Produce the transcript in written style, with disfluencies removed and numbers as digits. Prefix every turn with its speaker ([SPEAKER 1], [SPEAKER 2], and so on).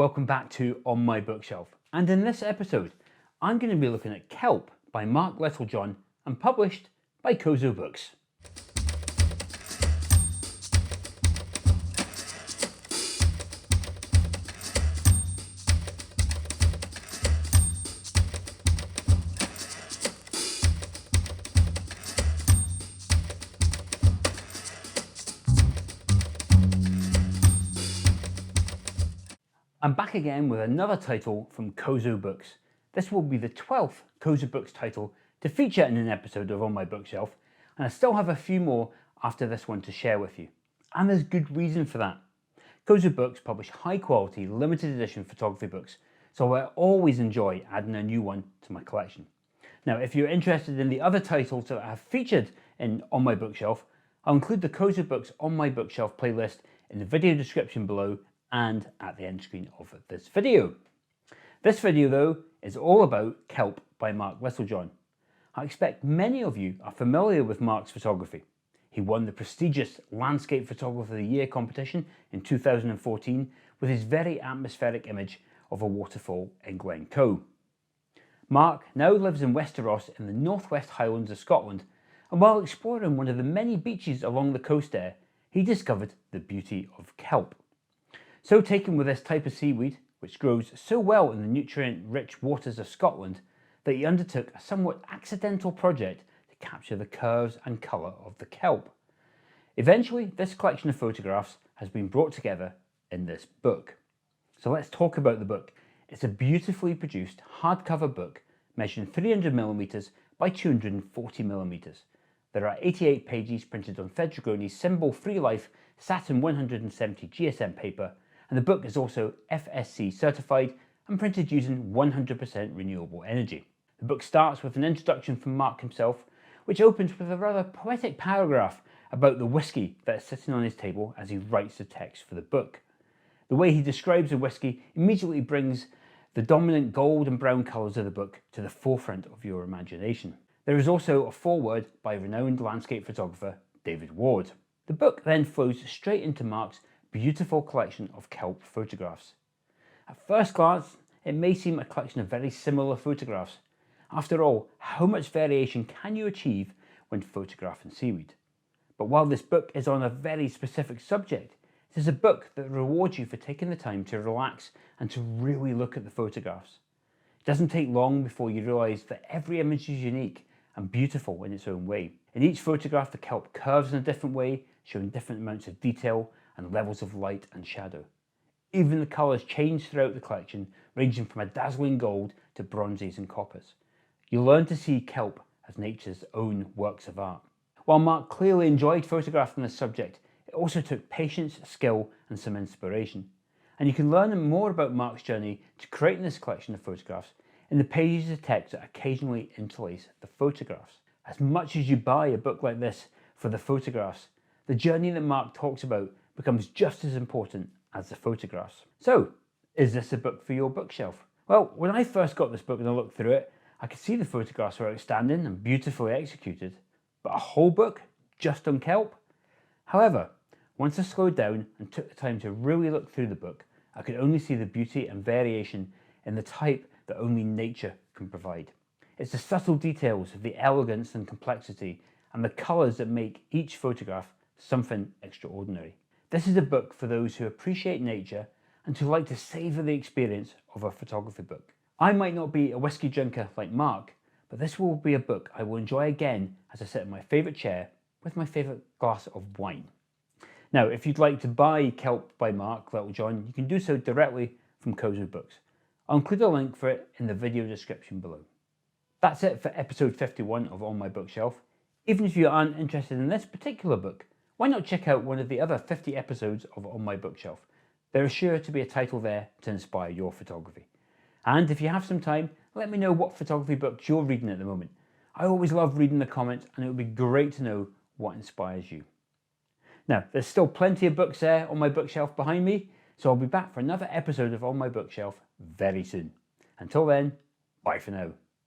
[SPEAKER 1] Welcome back to On My Bookshelf, and in this episode I'm going to be looking at Kelp by Mark Littlejohn and published by Kozu Books. I'm back again with another title from Kozu Books. This will be the 12th Kozu Books title to feature in an episode of On My Bookshelf, and I still have a few more after this one to share with you. And there's good reason for that. Kozu Books publish high quality limited edition photography books, so I always enjoy adding a new one to my collection. Now, if you're interested in the other titles that I have featured in On My Bookshelf, I'll include the Kozu Books On My Bookshelf playlist in the video description below and at the end screen of this video. This video though is all about Kelp by Mark Littlejohn. I expect many of you are familiar with Mark's photography. He won the prestigious Landscape Photographer of the Year competition in 2014 with his very atmospheric image of a waterfall in Glencoe. Mark now lives in Westeros in the northwest Highlands of Scotland, and while exploring one of the many beaches along the coast there, he discovered the beauty of kelp. So taken with this type of seaweed, which grows so well in the nutrient-rich waters of Scotland, that he undertook a somewhat accidental project to capture the curves and colour of the kelp. Eventually, this collection of photographs has been brought together in this book. So let's talk about the book. It's a beautifully produced hardcover book measuring 300mm by 240mm. There are 88 pages printed on Fedrigoni's Symbol Free Life Saturn 170 GSM paper, and the book is also FSC certified and printed using 100% renewable energy. The book starts with an introduction from Mark himself, which opens with a rather poetic paragraph about the whiskey that is sitting on his table as he writes the text for the book. The way he describes the whiskey immediately brings the dominant gold and brown colours of the book to the forefront of your imagination. There is also a foreword by renowned landscape photographer David Ward. The book then flows straight into Mark's beautiful collection of kelp photographs. At first glance, it may seem a collection of very similar photographs. After all, how much variation can you achieve when photographing seaweed? But while this book is on a very specific subject, it is a book that rewards you for taking the time to relax and to really look at the photographs. It doesn't take long before you realise that every image is unique and beautiful in its own way. In each photograph, the kelp curves in a different way, showing different amounts of detail and levels of light and shadow. Even the colours change throughout the collection, ranging from a dazzling gold to bronzes and coppers. You learn to see kelp as nature's own works of art. While Mark clearly enjoyed photographing this subject, it also took patience, skill and some inspiration. And you can learn more about Mark's journey to creating this collection of photographs in the pages of text that occasionally interlace the photographs. As much as you buy a book like this for the photographs, the journey that Mark talks about becomes just as important as the photographs. So, is this a book for your bookshelf? Well, when I first got this book and I looked through it, I could see the photographs were outstanding and beautifully executed, but a whole book just on kelp? However, once I slowed down and took the time to really look through the book, I could only see the beauty and variation in the type that only nature can provide. It's the subtle details of the elegance and complexity and the colours that make each photograph something extraordinary. This is a book for those who appreciate nature and who like to savour the experience of a photography book. I might not be a whiskey drinker like Mark, but this will be a book I will enjoy again as I sit in my favourite chair with my favourite glass of wine. Now, if you'd like to buy Kelp by Mark Littlejohn, you can do so directly from Kozu Books. I'll include a link for it in the video description below. That's it for episode 51 of On My Bookshelf. Even if you aren't interested in this particular book, why not check out one of the other 50 episodes of On My Bookshelf? There is sure to be a title there to inspire your photography. And if you have some time, let me know what photography books you're reading at the moment. I always love reading the comments, and it would be great to know what inspires you. Now, there's still plenty of books there on my bookshelf behind me, so I'll be back for another episode of On My Bookshelf very soon. Until then, bye for now.